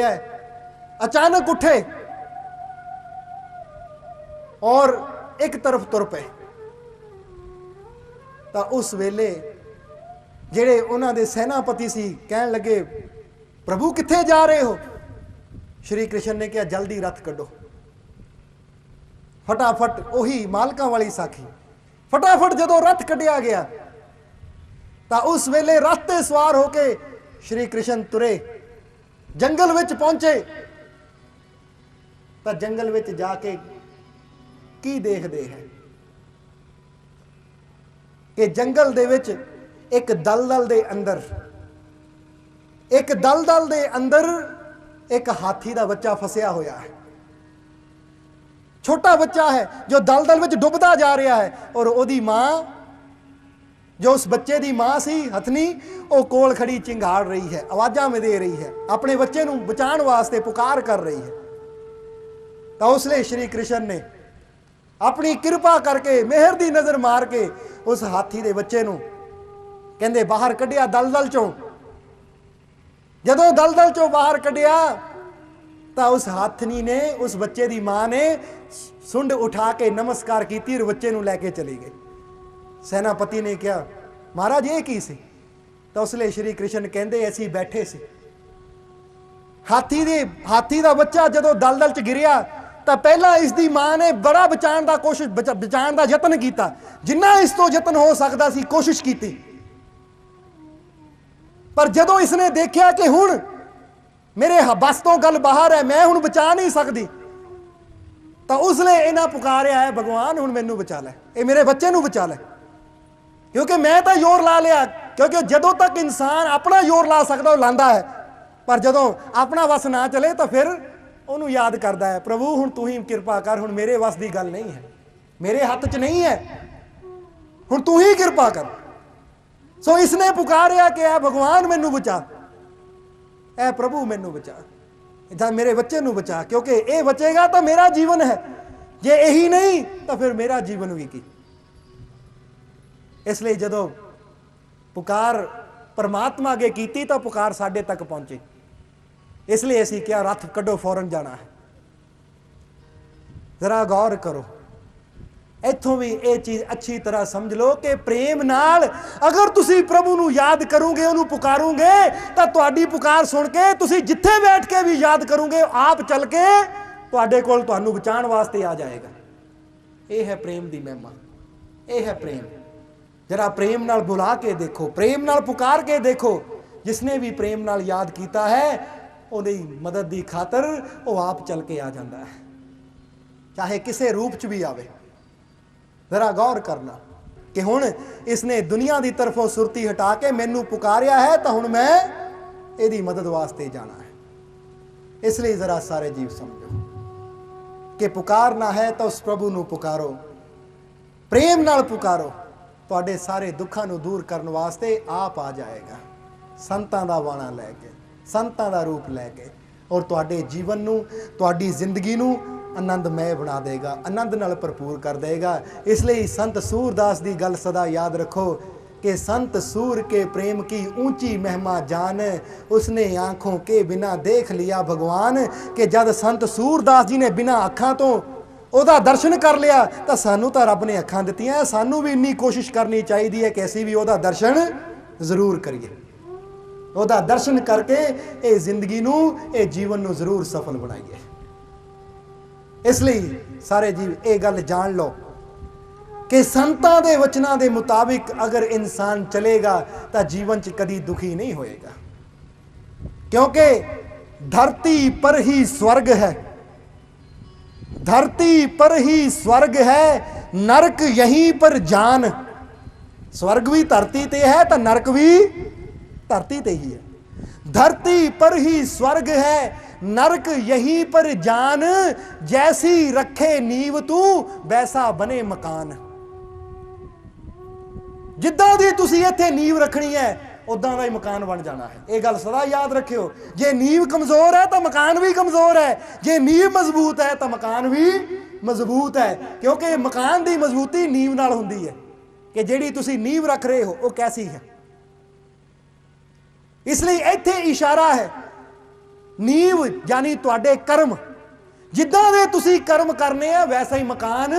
रहा है, अचानक उठे और एक तरफ तुर पे। तो उस वेले ਜਿਹੜੇ ਉਹਨਾਂ ਦੇ ਸੈਨਾਪਤੀ ਸੀ ਕਹਿਣ ਲੱਗੇ, प्रभु कित्थे जा रहे हो? श्री कृष्ण ने कहा, जल्दी रथ कड्डो। फटाफट उही मालकां वाली साखी, फटाफट जदों रथ कड्डिया गया तो उस वेले रथ ते सवार होके श्री कृष्ण तुरे, जंगल विच पहुंचे। तो जंगल विच जाके की देखदे हैं कि जंगल दे विच एक दलदल दे अंदर, एक दलदल दे अंदर एक हाथी दा बच्चा फसिया होया है। छोटा बच्चा है जो दलदल विच डुबदा जा रहा है, और ओदी मां, जो उस बच्चे दी मां सी हथनी, वो कोल खड़ी चिंगाड़ रही है, आवाज़ां में दे रही है, अपने बच्चे नूं बचाण वास्ते पुकार कर रही है। तो उसले श्री कृष्ण ने अपनी कृपा करके मेहर दी नज़र मार के उस हाथी दे बच्चे नूं कहंदे बाहर कढ़िया दलदल चों। जदों दलदल चों बाहर कढ़िया तो उस हाथनी ने, उस बच्चे दी मां ने सुंड उठा के नमस्कार की और बच्चे नूं लैके चली गई। सेनापति ने कहा, महाराज ये की सी? तो उसले श्री कृष्ण कहंदे, ऐसी बैठे सी, हाथी दा बच्चा जदों दलदल च गिरिया तो पहला इसकी मां ने बड़ा बचाने का कोशिश, बचाने का यत्न किया, जिन्ना इस तो यत्न हो सकता सी कोशिश की। पर जदों इसने देखा कि हुण मेरे बस तो गल बाहर है, मैं हुण बचा नहीं सकती, तो उसने इन्हें पुकारिया है, भगवान हुण मैनू बचा लै, ये मेरे बच्चे नू बचा लै, क्योंकि मैं तो जोर ला लिया। क्योंकि जदों तक इंसान अपना जोर ला सकता वो लांदा है, पर जदों अपना वस ना चले तो फिर उन्होंने याद करता है, प्रभु हुण तू ही कृपा कर, हुण मेरे वस की गल नहीं है, मेरे हाथ च नहीं है, हुण तू ही कृपा कर। सो इसने पुकारिया कि ऐ भगवान मैनू बचा, ऐ प्रभु मैनू बचा, मेरे बच्चे नू बचा, क्योंकि ये बचेगा तो मेरा जीवन है, जे यही नहीं तो फिर मेरा जीवन भी की। इसलिए जदों पुकार परमात्मा अगे की तो पुकार साडे तक पहुंची। इसलिए असीं क्या रथ कड्डो, फौरन जाना है। जरा गौर करो, इत्थों भी ये चीज़ अच्छी तरह समझ लो कि प्रेम नाल अगर तुसी प्रभु नू याद करोगे, उन्होंने पुकारोगे, तो तुहाडी पुकार सुन के तुसी जिथे बैठ के भी याद करोगे, आप चल के तुहाडे कोल तुहानू बचाण वास्ते आ जाएगा। ये है प्रेम दी महिमा, ये है प्रेम। जरा प्रेम नाल बुला के देखो, प्रेम नाल पुकार के देखो, जिसने भी प्रेम नाल याद किया है उहदी मदद की खातर वो आप चल के आ जाता है, चाहे किसी रूप च भी आवे। जरा गौर करना कि हुण इसने दुनिया की तरफों सुरती हटा के मैनू पुकारिया है, तो हुण मैं इहदी मदद वास्ते जाना है। इसलिए जरा सारे जीव समझो कि पुकारना है तो उस प्रभु नू पुकारो, प्रेम नाल पुकारो, तुहाडे सारे दुखां नू दूर करने वास्ते आप आ जाएगा, संतां दा बाणा लैके, संतां दा रूप लैके, और तुहाडे जीवन नू, तुहाडी जिंदगी नू आनंदमय बना देगा, आनंद नाल भरपूर कर देगा। इसलिए संत सूरदास की गल सदा याद रखो कि संत सूर के प्रेम की ऊंची महिमा जान, उसने आँखों के बिना देख लिया भगवान। कि जब संत सूरदास जी ने बिना अखां तो ਉਹਦਾ दर्शन कर लिया, तो सानू तो रब ने अखां दित्तियां, सानू भी इन्नी कोशिश करनी चाहिए है कि असीं भी ਉਹਦਾ दर्शन जरूर करिए, ਉਹਦਾ दर्शन करके ये जिंदगी नू, ये जीवन नू जरूर सफल बनाइए। इसलिए सारे जीव ये गल जान लो कि संतां दे वचनां दे मुताबिक अगर इंसान चलेगा तो जीवन च कदी दुखी नहीं होएगा, क्योंकि धरती पर ही स्वर्ग है, धरती पर ही स्वर्ग है, नरक यहीं पर जान। स्वर्ग भी धरती ते है तो नरक भी धरती ते ही है। धरती पर ही स्वर्ग है, नरक यहीं पर जान, जैसी रखे नींव तू वैसा बने मकान। जिद्दां दी तुसी इत्थे नींव रखनी है उदां दा ही मकान बन जाना है। ये गल सदा याद रखियो, जे नींव कमजोर है तो मकान भी कमजोर है, जे नींव मजबूत है तो मकान भी मजबूत है, क्योंकि मकान की मजबूती नींव नाल हुंदी है कि जिहड़ी तुसी नींव रख रहे हो वो कैसी है। इसलिए इत्थे इशारा है नींव यानी तुहाडे कर्म, जिद्दां दे तुसीं कर्म करने आ वैसा ही मकान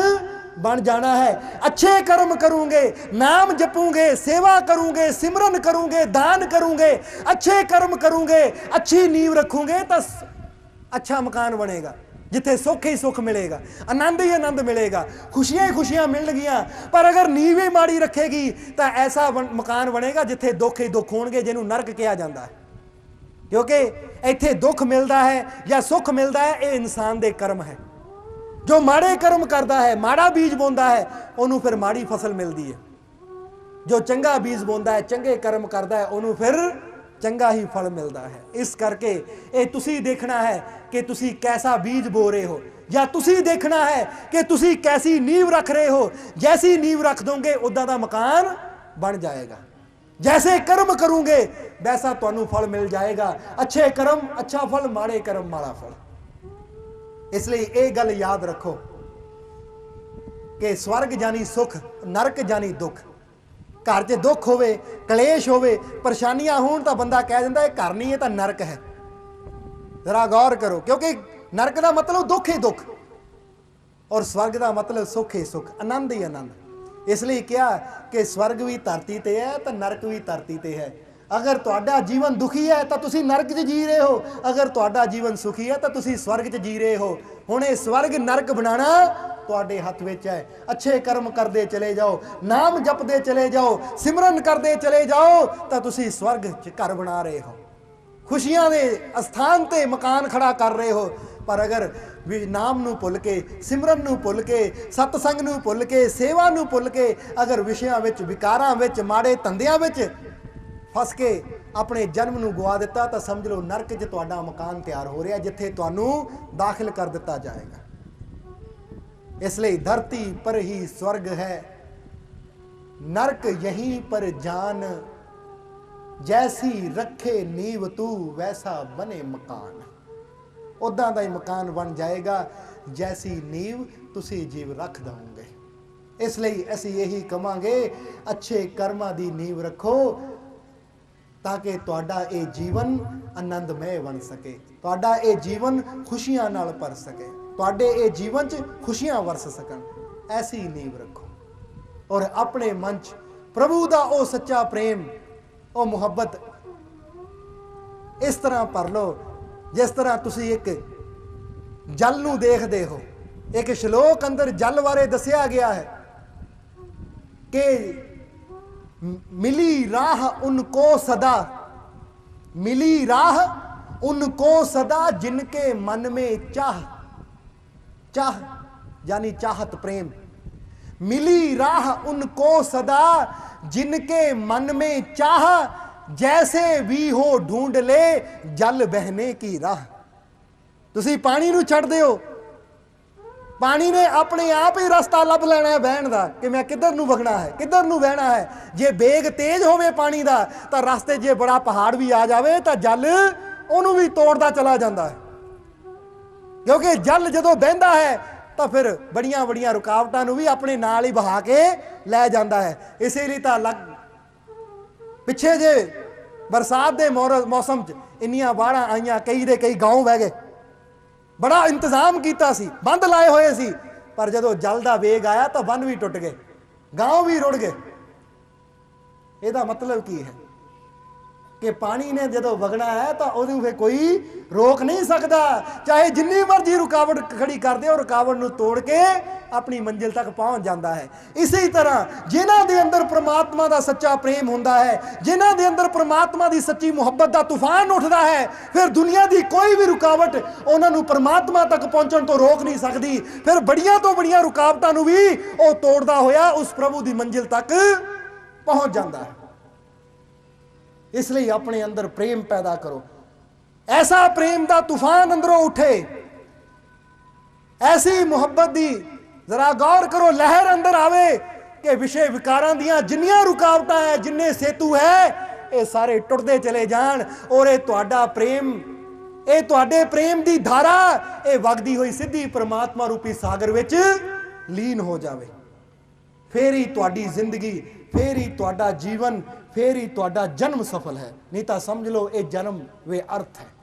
बन जाना है। अच्छे कर्म करूंगे, नाम जपूंगे, सेवा करूंगे, सिमरन करूंगे, दान करूंगे, अच्छे कर्म करूंगे, अच्छी नींव रखूंगे तो अच्छा मकान बनेगा, जिथे सुख ही सुख मिलेगा, आनंद ही आनंद मिलेगा, खुशियां ही खुशियां मिलणगियां। पर अगर नींव ही माड़ी रखेगी तो ऐसा मकान बनेगा जिथे दुख ही दुख होणगे, जिन्हों नरक कहा जाता है। क्योंकि इत्थे दुख मिलता है या सुख मिलता है, ये इंसान दे कर्म है। जो माड़े कर्म करता है, माड़ा बीज बोंदा है, उन्होंने फिर माड़ी फसल मिलती है। जो चंगा बीज बोंदा है, चंगे कर्म करता है, उन्होंने फिर चंगा ही फल मिलता है। इस करके ये तुसी देखना है कि तुसी कैसा बीज बो रहे हो, या तुसी देखना है कि तुसी कैसी नींव रख रहे हो। जैसी नींव रख दोगे उदा दा मकान बन जाएगा। जैसे कर्म करोगे वैसा तुहानू फल मिल जाएगा। अच्छे कर्म अच्छा फल, माड़े कर्म माड़ा फल। इसलिए ये गल याद रखो कि स्वर्ग जानी सुख, नरक जानी दुख। घर च दुख होवे, कलेश होवे, परेशानियां होण तां बंदा कह दिंदा है घर नहीं है तां नरक है। जरा गौर करो, क्योंकि नरक का मतलब दुख ही दुख और स्वर्ग का मतलब सुख ही सुख, आनंद ही आनंद। इसलिए क्या कि स्वर्ग भी धरती ते है तो नरक भी धरती ते है। अगर तुहाडा जीवन दुखी है तो तुसी नरक च जी रहे हो, अगर तुहाडा जीवन सुखी है तो तुसी स्वर्ग च जी रहे हो। हुण ये स्वर्ग नरक बनाना तुहाडे हथ विच है। अच्छे कर्म करते चले जाओ, नाम जपते चले जाओ, सिमरन करते चले जाओ, तो तुसी स्वर्ग च घर बना रहे हो, खुशियां दे स्थान ते मकान खड़ा कर रहे हो। पर अगर नाम नू भुल के, सिमरन नू भुल के, सतसंग नू भुल के, सेवा नू भुल के अगर विषयां विच, विकारां विच, माड़े धंधियां विच फस के अपने जन्म नू गवा दिता तो समझ लो नरक च तुहाडा मकान तैयार हो रहा, जिथे तुहानू दाखिल कर दिता जाएगा। इसलिए धरती पर ही स्वर्ग है, नरक यहीं पर जान, जैसी रखे नींव तू वैसा बने मकान। उदा दा ही मकान बन जाएगा जैसी नींव तुसी जीव रख दोगे। इसलिए असी यही कहांगे अच्छे कर्मां दी नींव रखो ताकि तुहाडा ये जीवन आनंदमय बन सके, तुहाडा ये जीवन खुशियां नाल भर सके, तुहाडे ये जीवन च खुशियां वरस सकन। ऐसी नींव रखो और अपने मन च प्रभु दा ओ सच्चा प्रेम, ओ मुहब्बत इस तरह भर लो जिस तरह तुसी एक जल नू देखदे हो। एक श्लोक अंदर जल बारे दसिया गया है कि मिली राह उनको सदा, मिली राह उनको सदा जिनके मन में चाह, चाह यानी चाहत प्रेम। मिली राह उनको सदा जिनके मन में चाह, जैसे भी हो ढूंढ ले जल बहने की राह। तुसी पानी नू छड्डदे हो, पानी ने अपने आप ही रास्ता लभ लेना है बहन का कि मैं किधर नू वगना है, किधर नू बहना है। जे बेग तेज होवे पानी का तो रास्ते जे बड़ा पहाड़ भी आ जाए तो जल उन्होंने भी तोड़ता चला जाता है। क्योंकि जल जदों बहंदा है तो फिर बड़ियां बड़ियां रुकावटां भी अपने नाल ही बहा के लै जाता है। इसीलिए तो लग पिछे जे बरसात के मौसम च इन्नियां बाढ़ां आईयां, कई दे कई गांव बह गए। बड़ा इंतजाम किया सी, बंद लाए हुए सी, पर जदों जल का वेग आया तो बंद भी टुट गए, गांव भी रुड़ गए। ਇਹਦਾ मतलब की है कि पानी ने जदों वगना है तो उन्हें फिर कोई रोक नहीं सकता, चाहे जिन्नी मर्जी रुकावट खड़ी कर दे, और रुकावट नूं तोड़ के अपनी मंजिल तक पहुंच जाता है। इसी तरह जिन्हां दे अंदर परमात्मा का सच्चा प्रेम हुंदा है, जिन्हां दे अंदर परमात्मा की सच्ची मुहब्बत का तूफान उठता है, फिर दुनिया की कोई भी रुकावट उन्होंने परमात्मा तक पहुंचण तो रोक नहीं सकती। फिर बड़ियां तो बड़ियां रुकावटां नूं भी वो तोड़दा होया उस प्रभु की मंजिल तक पहुंच जाता है। इसलिए अपने अंदर प्रेम पैदा करो, ऐसा प्रेम का तूफान अंदरों उठे, ऐसी मुहब्बत दी जरा गौर करो लहर अंदर आवे कि विषय विकारां दियां जिन्नियां रुकावटां है, जिन्ने सेतु है, ये सारे टुटदे चले जान और ये तुहाडा प्रेम, ये तुहाडे प्रेम दी धारा ये वगदी हुई सीधी परमात्मा रूपी सागर विच लीन हो जावे। फिर ही तुहाडी जिंदगी, फिर ही तुहाडा जीवन, फिर ही तुहाडा जन्म सफल है। नहीं तो समझ लो ये जन्म वे अर्थ है।